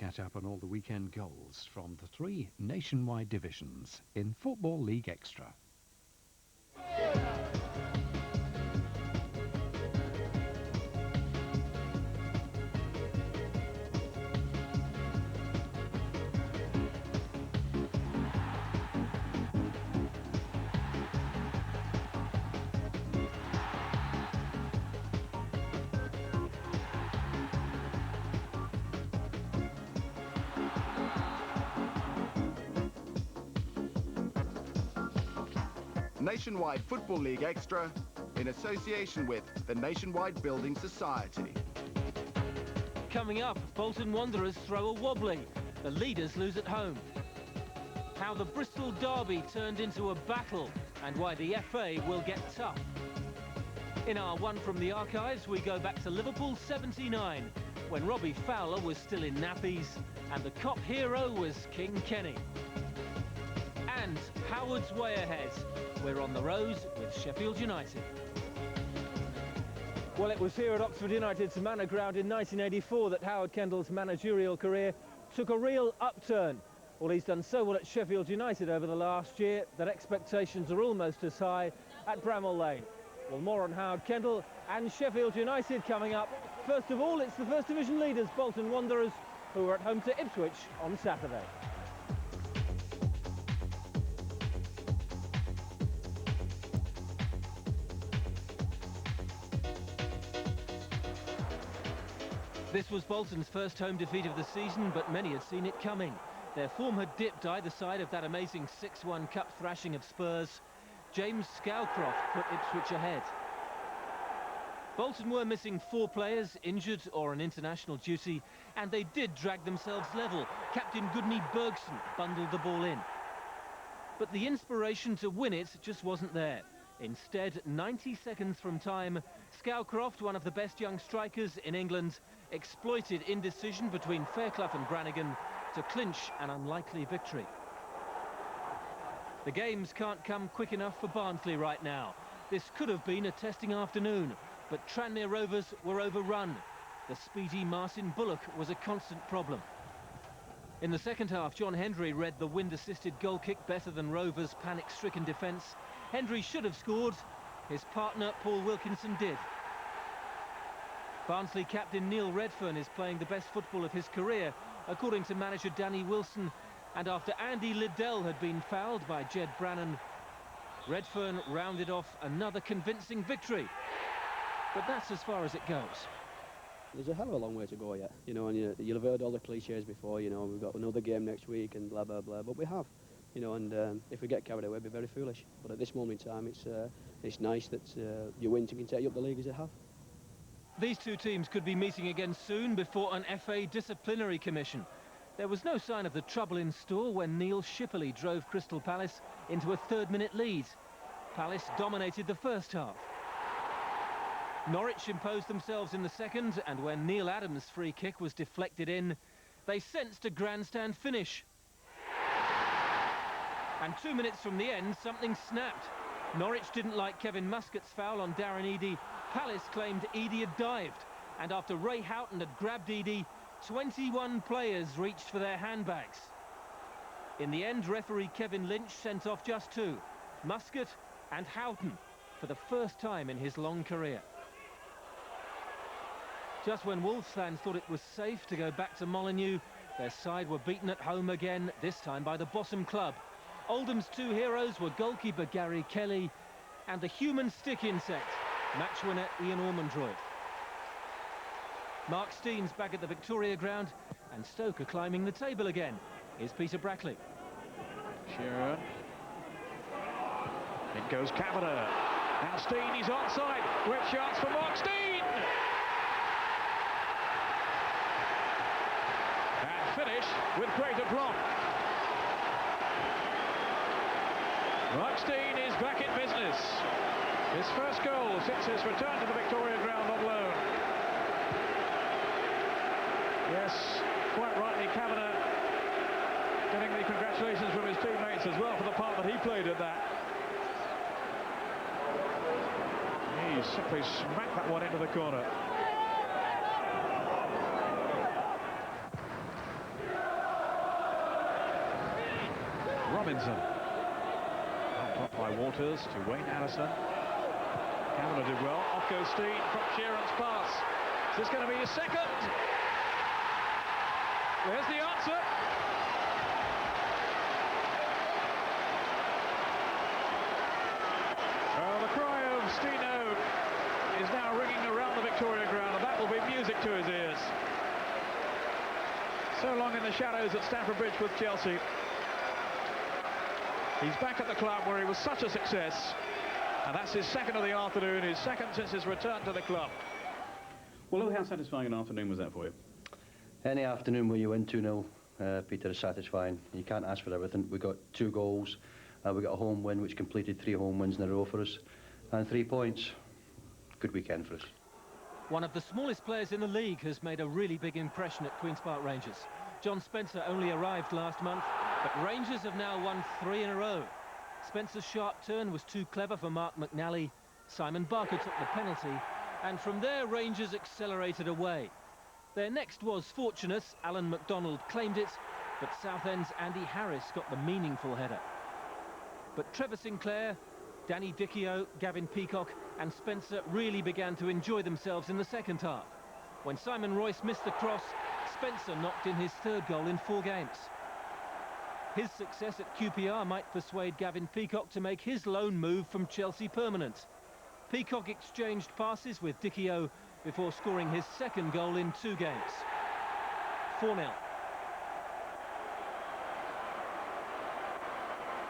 catch up on all the weekend goals from the 3 nationwide divisions in Football League Extra. Nationwide Football League Extra in association with the Nationwide Building Society. Coming up, Bolton Wanderers throw a wobbly. The leaders lose at home. How the Bristol derby turned into a battle and why the FA will get tough. In our One from the Archives, we go back to Liverpool 79, when Robbie Fowler was still in nappies and the cop hero was King Kenny. And Howard's way ahead. We're on the road with Sheffield United. Well, it was here at Oxford United's Manor Ground in 1984 that Howard Kendall's managerial career took a real upturn. Well, he's done so well at Sheffield United over the last year that expectations are almost as high at Bramall Lane. Well, more on Howard Kendall and Sheffield United coming up. First of all, it's the First Division leaders, Bolton Wanderers, who are at home to Ipswich on Saturday. This was Bolton's first home defeat of the season, but many had seen it coming. Their form had dipped either side of that amazing 6-1 cup thrashing of Spurs. James Scowcroft put Ipswich ahead. Bolton were missing 4 players, injured or on international duty, and they did drag themselves level. Captain Gudny Bergson bundled the ball in. But the inspiration to win it just wasn't there. Instead, 90 seconds from time, Scowcroft, one of the best young strikers in England, exploited indecision between Fairclough and Brannigan to clinch an unlikely victory. The games can't come quick enough for Barnsley right now. This could have been a testing afternoon, but Tranmere Rovers were overrun. The speedy Martin Bullock was a constant problem. In the second half, John Hendry read the wind-assisted goal kick better than Rovers' panic-stricken defence. Hendry should have scored. His partner, Paul Wilkinson, did. Barnsley captain Neil Redfern is playing the best football of his career, according to manager Danny Wilson. And after Andy Liddell had been fouled by Jed Brannan, Redfern rounded off another convincing victory. But that's as far as it goes. There's a hell of a long way to go yet, you know, and you'll have heard all the cliches before, you know, we've got another game next week and blah, blah, blah, but we have, you know, and if we get carried away, we'll be very foolish. But at this moment in time, it's nice that you win to take you up the league as they have. These two teams could be meeting again soon before an FA disciplinary commission. There was no sign of the trouble in store when Neil Shipperley drove Crystal Palace into a third-minute lead. Palace dominated the first half. Norwich imposed themselves in the second, and when Neil Adams' free kick was deflected in, they sensed a grandstand finish. And 2 minutes from the end, something snapped. Norwich didn't like Kevin Muscat's foul on Darren Eadie. Palace claimed Eadie had dived, and after Ray Houghton had grabbed Eadie, 21 players reached for their handbags. In the end, referee Kevin Lynch sent off just 2, Muscat and Houghton, for the first time in his long career. Just when Wolves fans thought it was safe to go back to Molineux, their side were beaten at home again, this time by the bottom club. Oldham's 2 heroes were goalkeeper Gary Kelly and the human stick insect, match winner Ian Ormondroyd. Mark Steen's back at the Victoria Ground, and Stoke are climbing the table again. Here's Peter Brackley. Sheeran. In goes Kavanagh. Now Steen, he's onside. Great chance for Mark Steen! And finish with great aplomb. Mark Steen is back in business. His first goal since his return to the Victoria Ground on loan. Yes, quite rightly, Kavanagh getting the congratulations from his teammates as well for the part that he played at that. He simply smacked that one into the corner. Robinson. Blocked by Waters to Wayne Addison. Kavanagh did well. Off goes Steen from Sheeran's pass. Is this going to be his second? There's the answer. Well, the cry of Steeno is now ringing around the Victoria ground, and that will be music to his ears. So long in the shadows at Stamford Bridge with Chelsea. He's back at the club where he was such a success, and that's his second of the afternoon, his second since his return to the club. Well, Lou, how satisfying an afternoon was that for you? Any afternoon where you win 2-0, Peter, is satisfying. You can't ask for everything. We got 2 goals, we got a home win which completed 3 home wins in a row for us, and 3 points. Good weekend for us. One of the smallest players in the league has made a really big impression at Queen's Park Rangers. John Spencer only arrived last month, but Rangers have now won 3 in a row. Spencer's sharp turn was too clever for Mark McNally. Simon Barker took the penalty, and from there Rangers accelerated away. Their next was fortunate. Alan MacDonald claimed it, but Southend's Andy Harris got the meaningful header. But Trevor Sinclair, Danny Dichio, Gavin Peacock and Spencer really began to enjoy themselves in the second half. When Simon Royce missed the cross, Spencer knocked in his 3rd goal in 4 games. His success at QPR might persuade Gavin Peacock to make his loan move from Chelsea permanent. Peacock exchanged passes with Dichio before scoring his 2nd goal in 2 games. 4-0.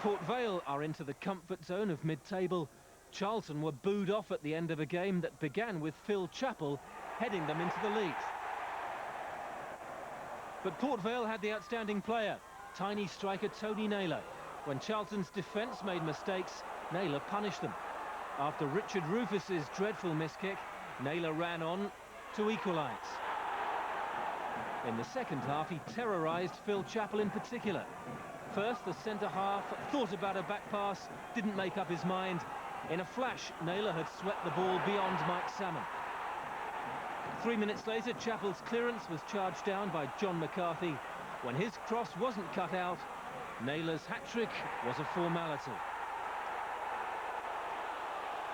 Port Vale are into the comfort zone of mid-table. Charlton were booed off at the end of a game that began with Phil Chappell heading them into the lead. But Port Vale had the outstanding player, tiny striker Tony Naylor. When Charlton's defence made mistakes, Naylor punished them. After Richard Rufus's dreadful miss-kick, Naylor ran on to equalise. In the second half, he terrorised Phil Chappell in particular. First, the centre-half thought about a back pass, didn't make up his mind. In a flash, Naylor had swept the ball beyond Mike Salmon. 3 minutes later, Chappell's clearance was charged down by John McCarthy. When his cross wasn't cut out, Naylor's hat-trick was a formality.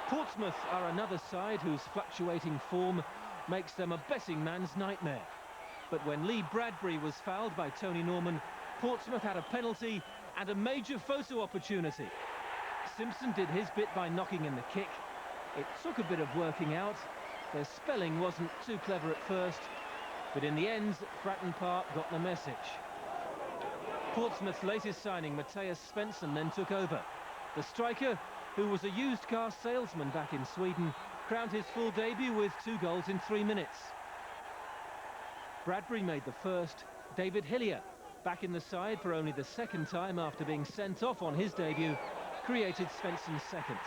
Portsmouth are another side whose fluctuating form makes them a betting man's nightmare. But when Lee Bradbury was fouled by Tony Norman, Portsmouth had a penalty and a major photo opportunity. Simpson did his bit by knocking in the kick. It took a bit of working out. Their spelling wasn't too clever at first, but in the end, Fratton Park got the message. Portsmouth's latest signing, Matthias Svensson, then took over. The striker, who was a used car salesman back in Sweden, crowned his full debut with 2 goals in 3 minutes. Bradbury made the first. David Hillier, back in the side for only the 2nd time after being sent off on his debut, created Svensson's 2nd.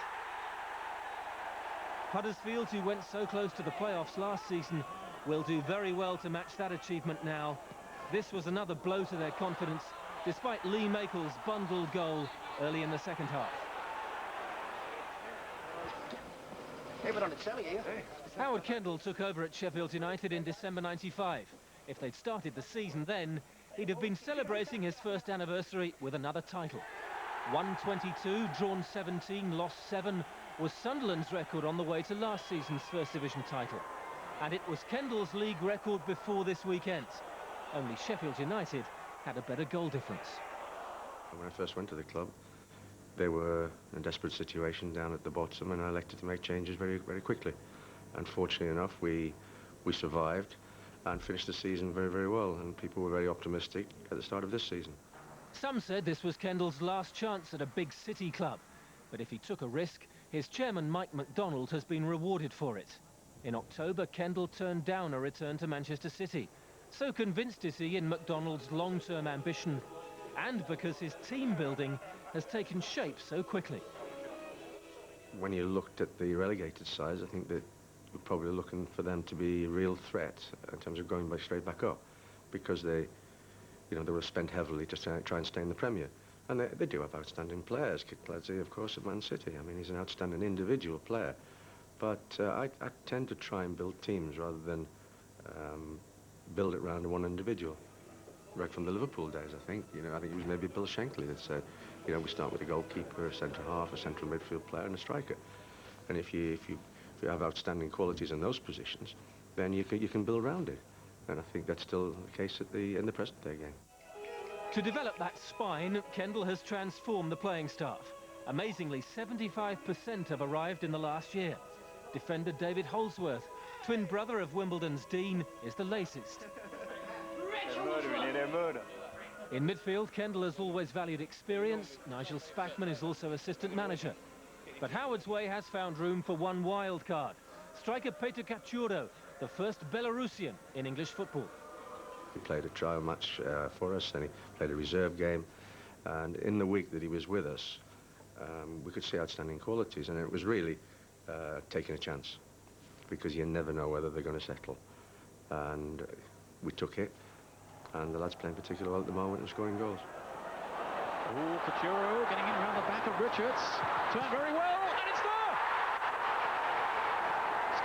Huddersfield, who went so close to the playoffs last season, will do very well to match that achievement now. This was another blow to their confidence, despite Lee Makel's bundled goal early in the second half. Hey, we're on the telly here. Howard Kendall took over at Sheffield United in December '95. If they'd started the season then, he'd have been celebrating his first anniversary with another title. 122, drawn 17, lost 7, was Sunderland's record on the way to last season's First Division title. And it was Kendall's league record before this weekend. Only Sheffield United had a better goal difference. When I first went to the club, they were in a desperate situation down at the bottom, and I elected to make changes very, very quickly. And fortunately enough, we survived and finished the season very, very well, and people were very optimistic at the start of this season. Some said this was Kendall's last chance at a big city club, but if he took a risk, his chairman Mike MacDonald has been rewarded for it. In October, Kendall turned down a return to Manchester City. So convinced is he in MacDonald's long-term ambition, and because his team building has taken shape so quickly. When you looked at the relegated sides, I think that we're probably looking for them to be a real threat in terms of going straight back up, because they were spent heavily to try and stay in the Premier. And they do have outstanding players. Kit Clancy, of course, at Man City. I mean, he's an outstanding individual player. But I tend to try and build teams rather than build it around one individual. Right from the Liverpool days, I think. I think it was maybe Bill Shankly that said, You know, we start with a goalkeeper, a centre-half, a central midfield player and a striker. And if you have outstanding qualities in those positions, then you can build around it. And I think that's still the case in the present-day game. To develop that spine, Kendall has transformed the playing staff. Amazingly, 75% have arrived in the last year. Defender David Holsworth, twin brother of Wimbledon's Dean, is the latest. In midfield, Kendall has always valued experience. Nigel Spackman is also assistant manager. But Howard's Way has found room for one wild card. Striker Peter Cachurro, the first Belarusian in English football. He played a trial match for us, and he played a reserve game. And in the week that he was with us, we could see outstanding qualities, and it was really taking a chance, because you never know whether they're going to settle. And we took it, and the lad's playing particularly well at the moment and scoring goals. Oh, Cachurro getting in around the back of Richards. Turned very well, and it's there!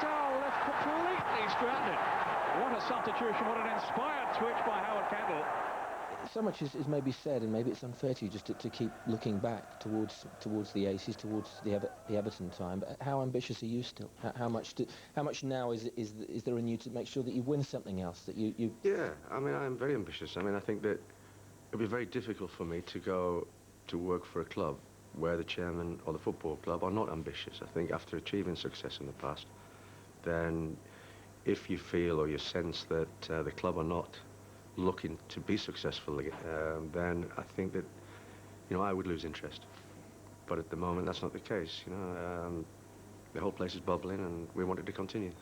Stow left completely stranded. What a substitution, what an inspired switch by Howard Kendall. So much is maybe said, and maybe it's unfair to you just to keep looking back towards the Aces, towards the Everton time. But how ambitious are you still? How much now is there in you to make sure that you win something else? That you... Yeah, I mean, I'm very ambitious. I mean, I think that it'd be very difficult for me to go to work for a club where the chairman or the football club are not ambitious. I think after achieving success in the past, then if you feel or you sense that the club are not looking to be successful, then I think that, you know, I would lose interest. But at the moment, that's not the case. You know, the whole place is bubbling, and we wanted to continue.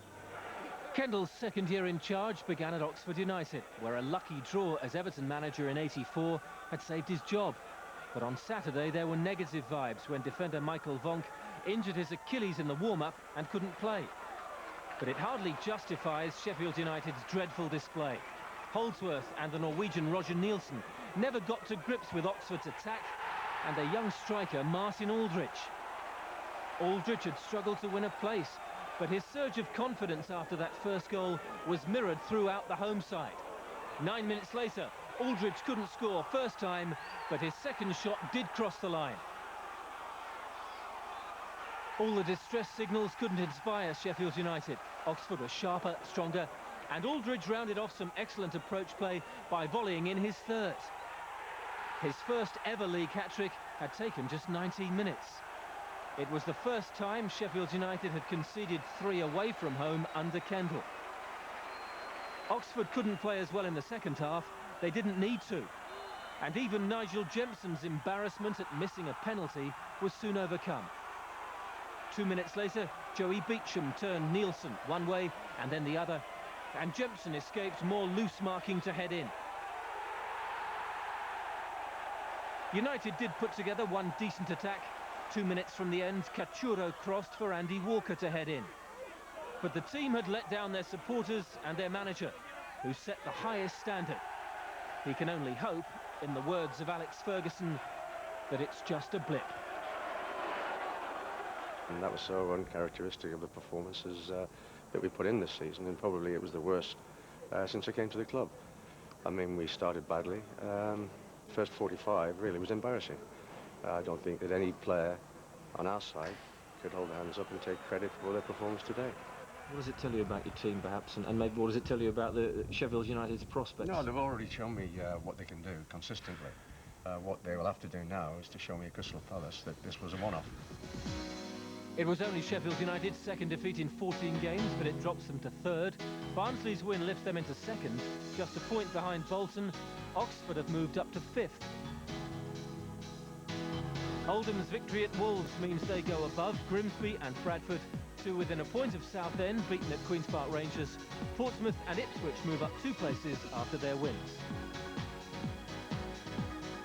Kendall's second year in charge began at Oxford United, where a lucky draw as Everton manager in '84 had saved his job. But on Saturday, there were negative vibes when defender Michael Vonk injured his Achilles in the warm-up and couldn't play. But it hardly justifies Sheffield United's dreadful display. Holdsworth and the Norwegian Roger Nielsen never got to grips with Oxford's attack, and their young striker Martin Aldrich. Aldrich had struggled to win a place, but his surge of confidence after that first goal was mirrored throughout the home side. 9 minutes later, Aldrich couldn't score first time, but his second shot did cross the line. All the distress signals couldn't inspire Sheffield United. Oxford was sharper, stronger, and Aldridge rounded off some excellent approach play by volleying in his third. His first ever league hat-trick had taken just 19 minutes. It was the first time Sheffield United had conceded 3 away from home under Kendall. Oxford couldn't play as well in the second half. They didn't need to. And even Nigel Jempson's embarrassment at missing a penalty was soon overcome. 2 minutes later, Joey Beecham turned Nielsen one way and then the other, and Jempson escaped more loose marking to head in. United did put together one decent attack. 2 minutes from the end, Cachurro crossed for Andy Walker to head in. But the team had let down their supporters and their manager, who set the highest standard. He can only hope, in the words of Alex Ferguson, that it's just a blip. And that was so uncharacteristic of the performances that we put in this season, and probably it was the worst since I came to the club. I mean, we started badly. First 45 really was embarrassing. I don't think that any player on our side could hold their hands up and take credit for their performance today. What does it tell you about your team, perhaps, and maybe what does it tell you about the Sheffield United's prospects? No, they've already shown me what they can do consistently. What they will have to do now is to show me at Crystal Palace that this was a one-off. It was only Sheffield United's second defeat in 14 games, but it drops them to third. Barnsley's win lifts them into second, just a point behind Bolton. Oxford have moved up to fifth. Oldham's victory at Wolves means they go above Grimsby and Bradford to within a point of Southend, beaten at Queen's Park Rangers. Portsmouth and Ipswich move up 2 places after their wins.